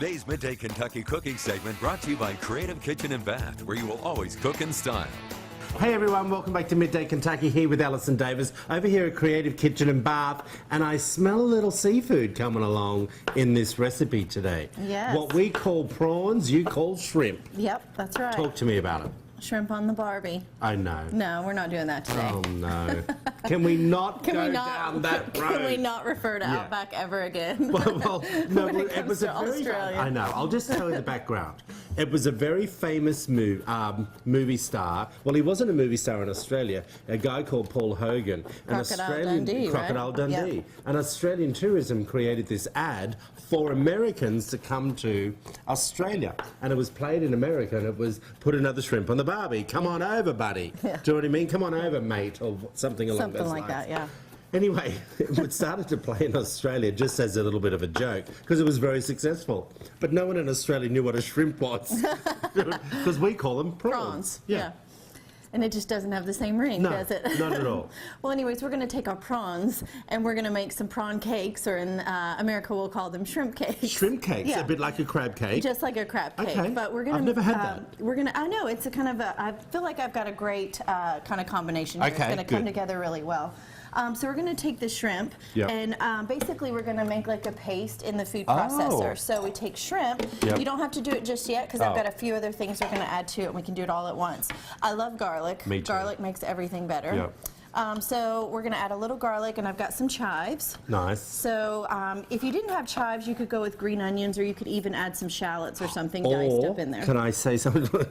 Today's Midday Kentucky Cooking segment brought to you by Creative Kitchen and Bath, where you will always cook in style. Hey everyone, welcome back to Midday Kentucky here with Allison Davis over here at Creative Kitchen and Bath, and I smell a little seafood coming along in this recipe today. Yes. What we call prawns, you call shrimp. Yep, that's right. Talk to me about it. Shrimp on the Barbie. I know. No, we're not doing that today. Oh no. Can we not go down that road? Can we not refer to Outback ever again? Well, no, when it was a very, Australia. I know. I'll just tell you the background. It was a very famous movie star. Well, he wasn't a movie star in Australia. A guy called Paul Hogan, Crocodile Dundee. Yep. And Australian tourism created this ad for Americans to come to Australia, and it was played in America, and it was put another shrimp on the Barbie. Come on over, buddy. Yeah. Do you know what I mean? Come on over, mate, or something along those lines. Something like that, yeah. Anyway, it started to play in Australia just as a little bit of a joke because it was very successful. But no one in Australia knew what a shrimp was because we call them prawns. Yeah. And it just doesn't have the same ring, does it? Not at all. Well, anyways, we're going to take our prawns and we're going to make some prawn cakes, or in America we'll call them shrimp cakes. Shrimp cakes, yeah. A bit like a crab cake. Just like a crab cake. Okay. But we're going to. I've never had that. We're going to. I know it's a kind of a. I feel like I've got a great kind of combination here. Okay, it's going to come together really well. So we're going to take the shrimp, and basically we're going to make like a paste in the food processor. So we take shrimp. You don't have to do it just yet because I've got a few other things we're going to add to it, and we can do it all at once. I love garlic. Me too. Garlic makes everything better. So we're going to add a little garlic, and I've got some chives. Nice. So if you didn't have chives, you could go with green onions, or you could even add some shallots or something diced up in there. Can I say something?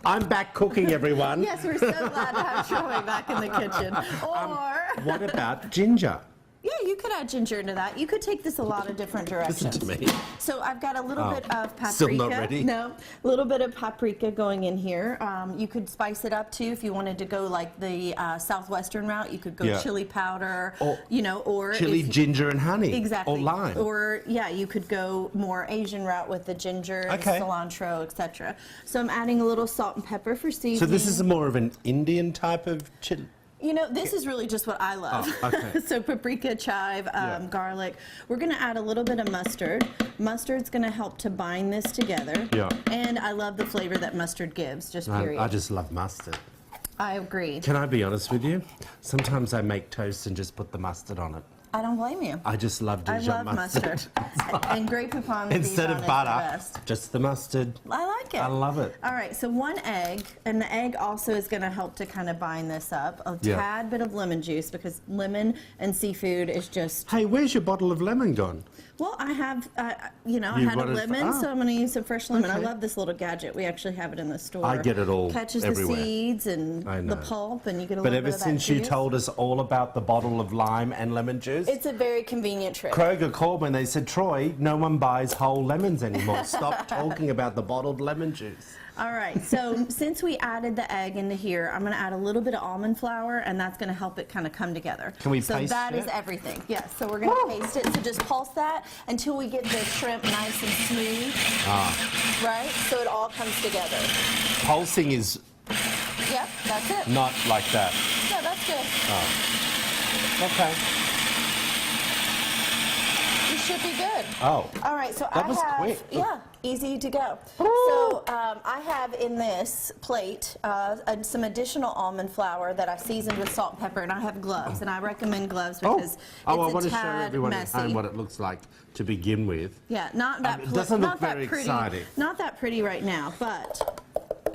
I'm back cooking, everyone. Yes, we're so glad to have Troy back in the kitchen. Or what about ginger? yeah, you could add ginger into that. You could take this a lot of different directions. Listen to me. So I've got a little bit of paprika. Still not ready? No, a little bit of paprika going in here. You could spice it up too if you wanted to go like the southwestern route. You could go chili powder, or chili, ginger, and honey. Exactly. Or lime. Or you could go more Asian route with the ginger, and cilantro, etc. So I'm adding a little salt and pepper for seasoning. So this is more of an Indian type of chili. You know, this is really just what I love. Oh, okay. So paprika, chive, garlic. We're going to add a little bit of mustard. Mustard's going to help to bind this together. Yeah. And I love the flavor that mustard gives, just period. I just love mustard. I agree. Can I be honest with you? Sometimes I make toast and just put the mustard on it. I don't blame you. I just love Dijon mustard. And Grey Poupon instead of butter, just the mustard. I like it. I love it. All right, so 1 egg, and the egg also is going to help to kind of bind this up. A tad bit of lemon juice, because lemon and seafood is just... Hey, where's your bottle of lemon gone? Well, I have, I had a lemon, so I'm going to use some fresh lemon. I love this little gadget. We actually have it in the store. I get it all Catches everywhere. The seeds and the pulp, and you get a little bit of that But ever since you told us all about the bottle of lime and lemon juice... It's a very convenient trick. Kroger called me and they said, Troy, no one buys whole lemons anymore. Stop talking about the bottled lemon juice. All right, so since we added the egg into here, I'm going to add a little bit of almond flour, and that's going to help it kind of come together. Can we paste it? So that is everything. Yes, so we're going to paste it. So just pulse that until we get the shrimp nice and smooth. Right? So it all comes together. Pulsing is... Yep, that's it. Not like that. Yeah, that's good. Oh. Okay. You should be good. Oh. All right, so that was quick. Yeah, easy to go. Ooh. So I have in this plate some additional almond flour that I seasoned with salt and pepper, and I have gloves, and I recommend gloves because I it's want a to show tad everyone messy. at home what it looks like to begin with. Yeah, not that it doesn't look very pretty, exciting. Not that pretty right now, but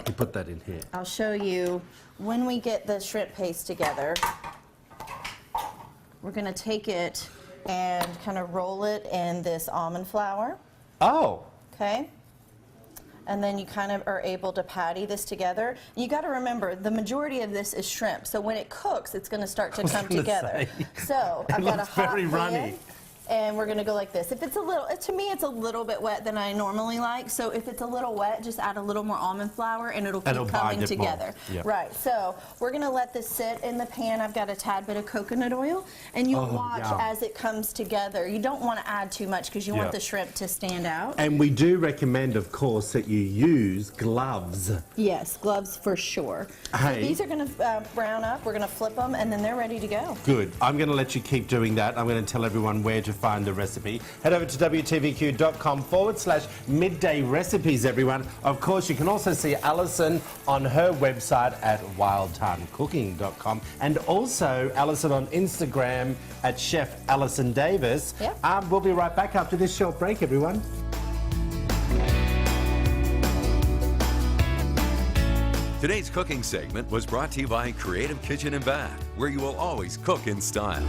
You put that in here. I'll show you when we get the shrimp paste together. We're going to take it and kind of roll it in this almond flour. Oh. Okay. And then you kind of are able to patty this together. You got to remember, the majority of this is shrimp, so when it cooks, it's going to start to come together. So I've got a hot very runny. pan, and we're going to go like this. If it's a little, to me, it's a little bit wet than I normally like. So if it's a little wet, just add a little more almond flour, and it'll keep coming together. Yep. Right. So we're going to let this sit in the pan. I've got a tad bit of coconut oil, and you watch as it comes together. You don't want to add too much because you want the shrimp to stand out. And we do recommend, of course, that you use gloves. Yes, gloves for sure. Hey. So these are going to brown up. We're going to flip them, and then they're ready to go. Good. I'm going to let you keep doing that. I'm going to tell everyone where to find the recipe. Head over to wtvq.com/midday recipes, everyone. Of course, you can also see Allison on her website at wildtimecooking.com, and also Allison on Instagram at Chef Allison Davis. Yep. We'll be right back after this short break, everyone. Today's cooking segment was brought to you by Creative Kitchen and Bath, where you will always cook in style.